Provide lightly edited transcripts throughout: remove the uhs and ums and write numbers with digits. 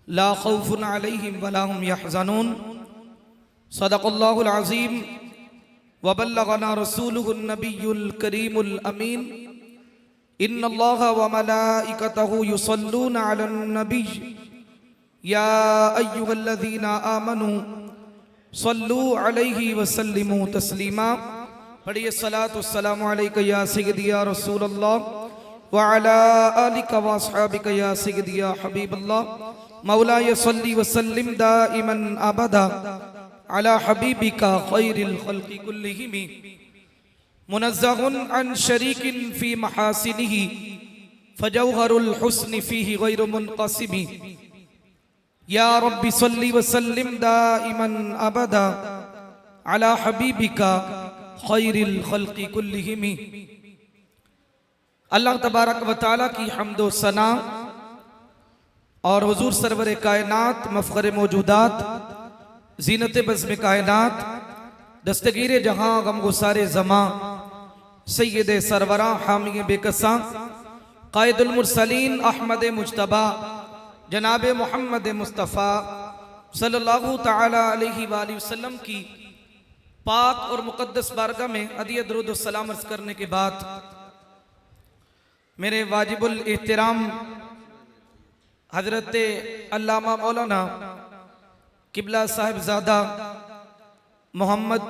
ला खौफुन अलैहिम वला हुम यहज़नून। सदक़ल्लाहुल अज़ीम व बल्लगना रसूलुहुन नबियुल करीमुल अमीन। इन्नल्लाहा व मलाइकतहु युसल्लूना अलन नबी या अय्युहल्लज़ीना आमनू सल्लू अलैहि व सल्लिमू तस्लीमा। पढ़िए सलातु वस्सलामु अलैका या सय्यदी या रसूलल्लाह व अला आलिका व अस्हाबिका या सय्यदी या हबीबल्लाह। मौलाय सल्ली व सल्लिम दाइमन अबदा अला हबीबिका खैरिल खल्क़ि कुल्लिहिम। मुनज़्ज़हुन अन शरीकिन फी महासिनिही फजौहरुल हुस्नि फीहि गैरु मुनक़सिम। या रब्बि सल्ली व सल्लिम दाइमन अबदा अला हबीबिका खैरिल खल्क़ि कुल्लिहिम। अल्लाह तबारक व तआला की हम्दो सना और हुजूर सरवर कायनात मफ़ख़र मौजूदात ज़ीनत बज़्म कायनात दस्तगीर जहां गमगुसारे ज़मां सय्यद सरवरा हामी बेकसां क़ाइदुल मुरसलीन अहमद मुज्तबा जनाब मोहम्मद मुस्तफ़ा सल्लल्लाहु तआला अलैहि वसल्लम की पाक और मुक़द्दस बारगाह में अदिय दुरूद व सलाम अर्ज़ करने के बाद मेरे वाजिबुल एहतराम हज़रत अल्लामा मौलाना किबला साहिबज़ादा मोहम्मद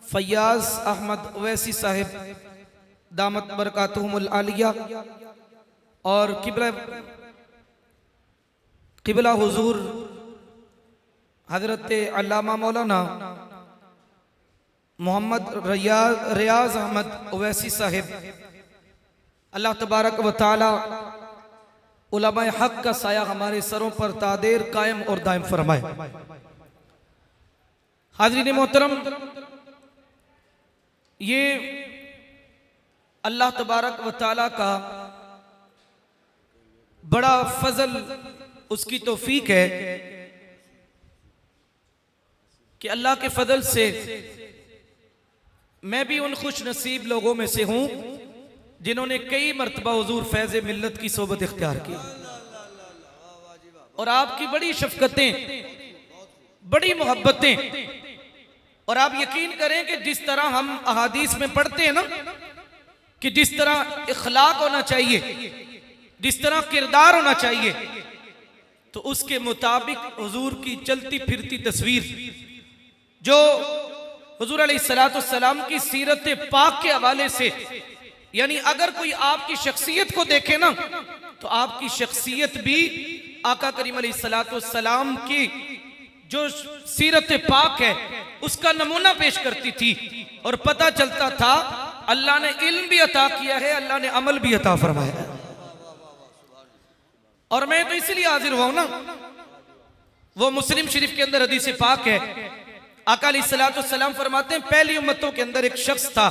फ़याज़ अहमद ओवैसी साहिब दामत बरकातुहुमुल आलिया और किबला हुजूर हज़रत अल्लामा मौलाना मोहम्मद रियाज़ अहमद ओवैसी साहिब, अल्लाह तबारक व तआला उलमाए हक का साया हमारे सरों पर तादेर कायम और दायम फरमाए। हाज़रीन मोहतरम, ये अल्लाह तबारक व तआला का बड़ा फजल, उसकी तौफीक है कि अल्लाह के फजल से मैं भी उन खुश नसीब लोगों में से हूं जिन्होंने कई मरतबा हुजूर फैज़ मिल्लत की सोबत इख्तियार की और आपकी बड़ी शफकतें, बड़ी मोहब्बतें। और आप यकीन करें कि जिस तरह हम अहादीस में पढ़ते हैं ना कि जिस तरह इखलाक होना चाहिए, जिस तरह किरदार होना चाहिए, तो उसके मुताबिक हुजूर की चलती फिरती तस्वीर जो हुजूर अलैहिस्सलातु वस्सलाम की सीरत पाक के हवाले से, यानी अगर कोई आपकी शख्सियत को देखे ना तो आपकी शख्सियत भी आका करीम अलैहिस्सलातु वस्सलाम की जो सीरत पाक है उसका नमूना पेश करती थी और पता चलता था अल्लाह ने इल्म भी अता किया है, अल्लाह ने अमल भी अता फरमाया है। और मैं तो इसलिए हाजिर हुआ हूं ना, वो मुस्लिम शरीफ के अंदर हदीस पाक है, आका अलैहिस्सलातु वस्सलाम फरमाते हैं पहली उम्मतों के अंदर एक शख्स था,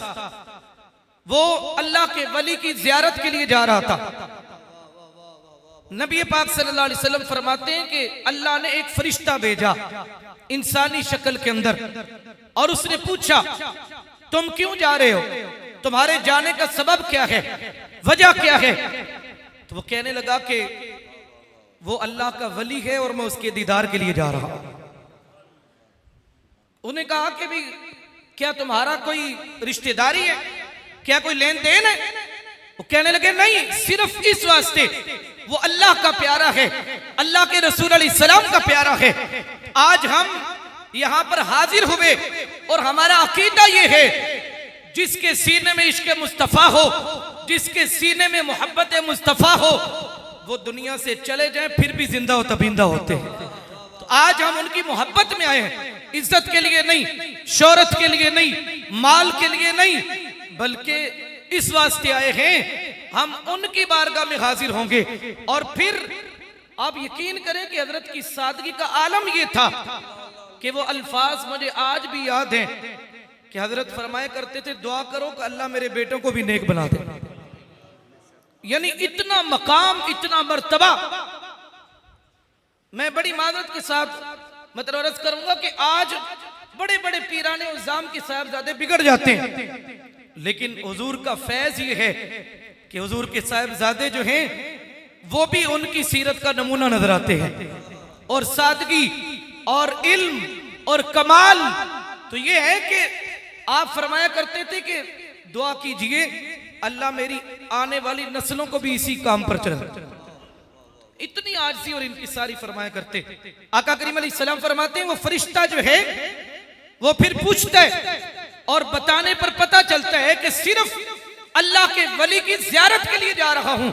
वो अल्लाह के वली की ज़ियारत के लिए जा रहा था। नबी पाक सल्लल्लाहु अलैहि वसल्लम फरमाते हैं कि अल्लाह ने एक फरिश्ता भेजा इंसानी शक्ल के अंदर और उसने पूछा तुम क्यों जा रहे हो, तुम्हारे जाने का सबब क्या है, वजह क्या है? तो वो कहने लगा कि वो अल्लाह का वली है और मैं उसके दीदार के लिए जा रहा हूं। उन्हें कहा कि भी क्या तुम्हारा कोई रिश्तेदारी है, क्या कोई लेन देन है? वो कहने लगे नहीं, सिर्फ इस वास्ते वो अल्लाह का प्यारा है, अल्लाह के रसूल अलैहिस्सलाम का प्यारा है। आज हम यहां पर हाजिर हुए और हमारा अकीदा ये है जिसके सीने में इश्क मुस्तफा हो, जिसके सीने में मोहब्बत मुस्तफा हो, वो दुनिया से चले जाए फिर भी जिंदा हो तबिंदा होते हैं। तो आज हम उनकी मोहब्बत में आए हैं, इज्जत के लिए नहीं, शोहरत के लिए नहीं, माल के लिए नहीं, बल्कि इस वास्ते आए हैं हम उनकी बारगाह में हाजिर होंगे। और फिर आप यकीन करें कि हजरत की सादगी का आलम यह था कि वो अल्फाज मुझे आज भी याद हैं कि हजरत फरमाया करते थे दुआ करो कि अल्लाह मेरे बेटों को भी नेक बना दे। यानी इतना मकाम, इतना मर्तबा। मैं बड़ी माजरत के साथ मतलब अर्ज करूंगा कि आज बड़े बड़े पीराने उज़्ज़ाम के साहिबजादे बिगड़ जाते हैं, लेकिन हुजूर का फैज ये है कि हुजूर के साहिबजादे जो हैं वो भी उनकी सीरत का नमूना नजर आते हैं। और सादगी और इल्म और कमाल। तो ये है कि आप फरमाया करते थे कि दुआ कीजिए अल्लाह मेरी आने वाली नस्लों को भी इसी काम पर चले। इतनी आजिज़ी और इंकिसारी फरमाया करते। आका करीम अलैहिस्सलाम फरमाते हैं वो फरिश्ता जो है वो फिर पूछता है और बताने पर पता चलता है कि सिर्फ अल्लाह के वली की ज़ियारत के लिए जा रहा हूं।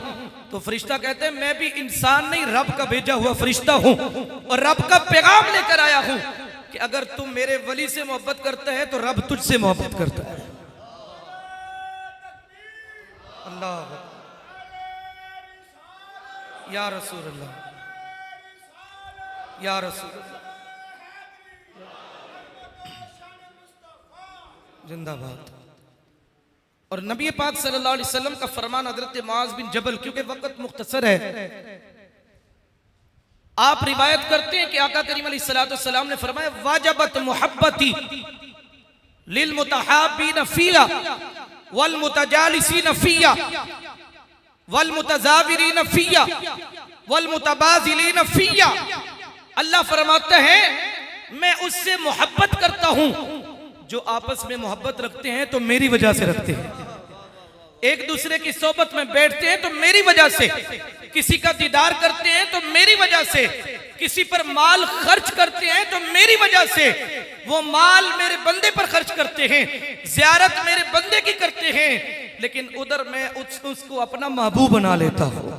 तो फरिश्ता कहते हैं मैं भी इंसान नहीं, रब का भेजा हुआ फरिश्ता हूं और रब का पैगाम लेकर आया हूं कि अगर तुम मेरे वली से मोहब्बत करता है तो रब तुझसे मोहब्बत करता है। अल्लाह या रसूल अल्लाह, या रसूल अल्लाह, जिंदाबाद। और नबी पाक सल्लल्लाहु अलैहि वसल्लम का फरमान हजरत मुआज़ बिन जबल, क्योंकि वक्त मुख्तसर है, आप रिवायत करते हैं कि आका करीम अलैहिस्सलातु वस्सलाम ने फरमाया वाजबत मुहब्बती लिल मुतहाब्बीन फिया वल मुतजालिसीन फिया वल मुतजाविरीन फिया वल मुतबाजिलीन फिया। अल्लाह फरमाता है मैं उससे मोहब्बत करता हूं जो आपस में मोहब्बत रखते हैं तो मेरी वजह से रखते हैं, एक दूसरे की सोबत में बैठते हैं तो मेरी वजह से, किसी का दीदार करते हैं तो मेरी वजह से, किसी पर माल खर्च करते हैं तो मेरी वजह से, वो माल मेरे बंदे पर खर्च करते हैं, ज़ियारत मेरे बंदे की करते हैं, लेकिन उधर मैं उसको अपना महबूब बना लेता हूं।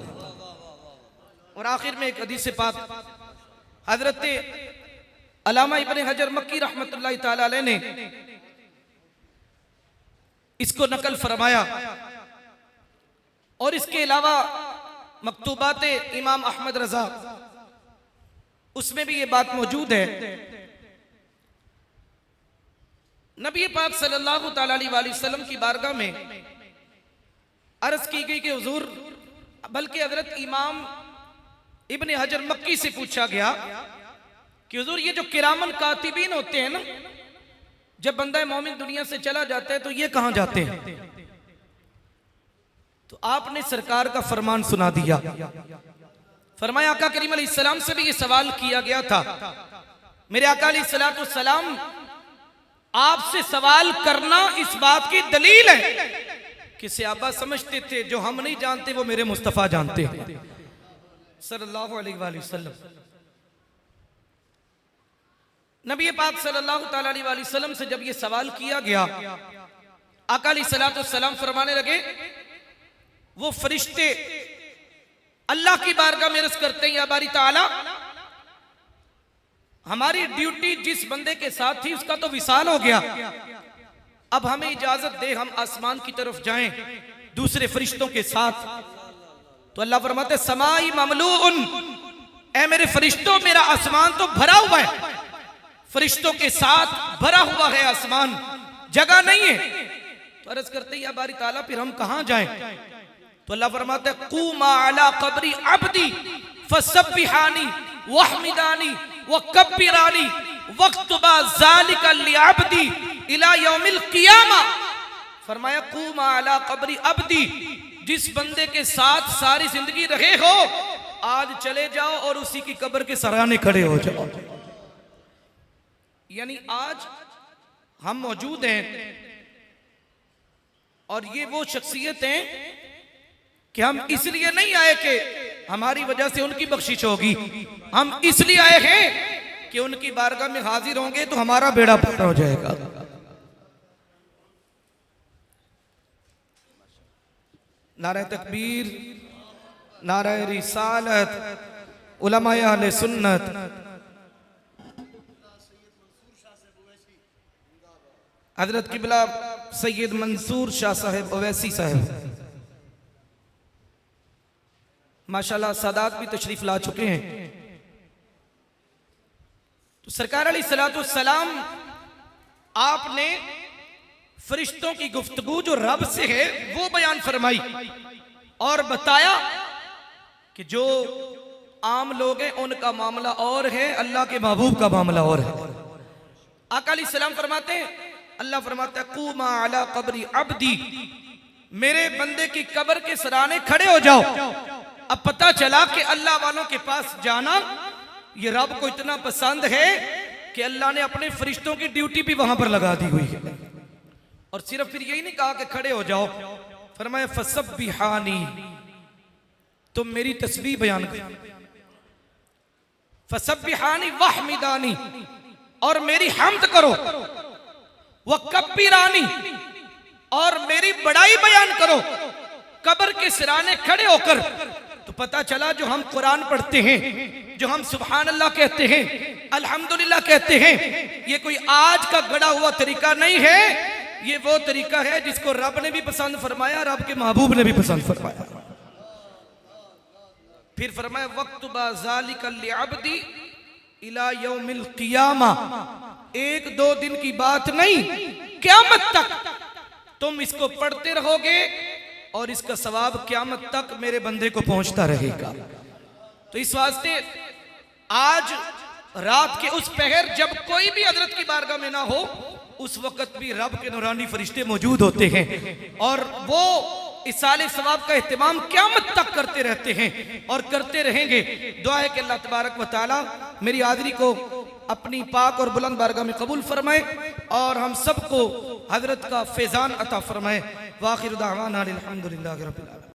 और आखिर में एक हदीस पाक हजरत अल्लामा इब्ने हजर मक्की रहमतुल्लाह ताला अलैह ने इसको नकल फरमाया और इसके अलावा मकतूबात इमाम अहमद रजा उसमें भी ये बात मौजूद है। नबी पाक सल्लल्लाहु ताला अलैहि वसल्लम की बारगाह में अर्ज की गई कि हुजूर, बल्कि हजरत इमाम इब्ने हजर मक्की से पूछा गया कि हुजूर ये जो किरामन कातिबीन होते हैं ना, जब बंदा मोमिन दुनिया से चला जाता है तो ये कहां जाते हैं? तो आपने सरकार का फरमान सुना दिया। फरमाया आका करीम अलैहिस्सलाम से भी ये सवाल किया गया था। मेरे आका अलैहिस्सलाम आपसे सवाल करना इस बात की दलील है कि सहाबा समझते थे जो हम नहीं जानते वो मेरे मुस्तफा जानते हैं सल्लल्लाहु अलैहि वसल्लम। नबी पाक सल्लल्लाहु ताला अलैहि वसल्लम से जब ये सवाल किया गया, आका अलैहिस्सलाम फरमाने लगे वो फरिश्ते अल्लाह की बारगाह में अर्ज करते हैं या बारी ताला, हमारी ड्यूटी जिस बंदे के साथ थी उसका तो विसाल हो गया, अब हमें इजाजत दे हम आसमान की तरफ जाएं दूसरे फरिश्तों के साथ। तो अल्लाह फरमाते समाई ममलूउन, ऐ मेरे फरिश्तों मेरा आसमान तो भरा हुआ है, फरिश्तों के साथ भरा हुआ है आसमान, जगह नहीं है। तो अर्ज करते या बारी ताला फिर हम कहां जाएं? तो अल्लाह फरमाते कूमा अला कब्री अब्दी फसब्बिहानी वहमिदानी वकब्बिरानी वक्तुबा ज़ालिका लिअब्दी इला यौमिल क़ियामा। फरमाया कूमा अला कब्री अब्दी, जिस बंदे के साथ सारी जिंदगी रहे हो आज चले जाओ और उसी की कब्र के सराहने खड़े हो जाओ। यानी आज हम मौजूद हैं और ये वो शख्सियत हैं कि हम इसलिए नहीं आए कि हमारी वजह से उनकी बख्शिश होगी, हम इसलिए आए हैं कि उनकी बारगाह में हाजिर होंगे तो हमारा बेड़ा पार हो जाएगा। नारे तकबीर, नारे रिसालत, उलमाए अहले सुन्नत। हजरत किबला सैयद मंसूर शाह साहब ओवैसी साहब माशाल्लाह सादात भी तशरीफ ला चुके हैं। तो सरकार अलैहिस्सलाम आपने फरिश्तों की गुफ्तगू जो रब से है वो बयान फरमाई और बताया कि जो आम लोग हैं उनका मामला और है, अल्लाह के महबूब का मामला और है। आका अलैहिस्सलाम फरमाते हैं, अल्लाह फरमाता है कूमा अला कब्री अब्दी, मेरे बंदे की कब्र के सराहने खड़े हो जाओ। अब पता चला कि अल्लाह वालों के पास जाना ये रब को इतना पसंद है कि अल्लाह ने अपने फरिश्तों की ड्यूटी भी वहां पर लगा दी हुई है। और सिर्फ फिर यही नहीं कहा कि खड़े हो जाओ, फरमाया फसब्बिहानी, तुम मेरी तस्बीह बयान करो, फसब्बिहानी वहमिदानी, और मेरी हम्द करो, वकब्बिरानी, और मेरी बड़ाई बयान करो। कब्र के सिराने खड़े होकर तो पता चला जो हम कुरान पढ़ते हैं, जो हम सुभान अल्लाह कहते हैं, अल्हम्दुलिल्लाह कहते हैं, ये कोई आज का गढ़ा हुआ तरीका नहीं है। ये वो तरीका है जिसको रब ने भी पसंद फरमाया, रब के महबूब ने भी पसंद फरमाया। फिर फरमाया वक्त बाज़ालिका लिअब्दी इला यौमिल क़ियामा, एक दो दिन की बात नहीं, क़यामत तक तुम इसको पढ़ते रहोगे और इसका सवाब क़यामत तक मेरे बंदे को पहुंचता रहेगा। तो इस वास्ते आज रात के उस पहर जब कोई भी हजरत की बारगाह में ना हो, उस वक्त भी रब के नूरानी फरिश्ते मौजूद होते हैं और वो इसाले सवाब का एहतमाम क़यामत तक करते रहते हैं और करते रहेंगे। दुआ है कि अल्लाह तबारक व तआला मेरी हाज़िरी को अपनी पाक और बुलंद बारगाह में कबूल फरमाए और हम सबको हजरत का फैज़ान अता फरमाए। वाखिर दावाना अल्हम्दुलिल्लाहि रब्बिल आलमीन।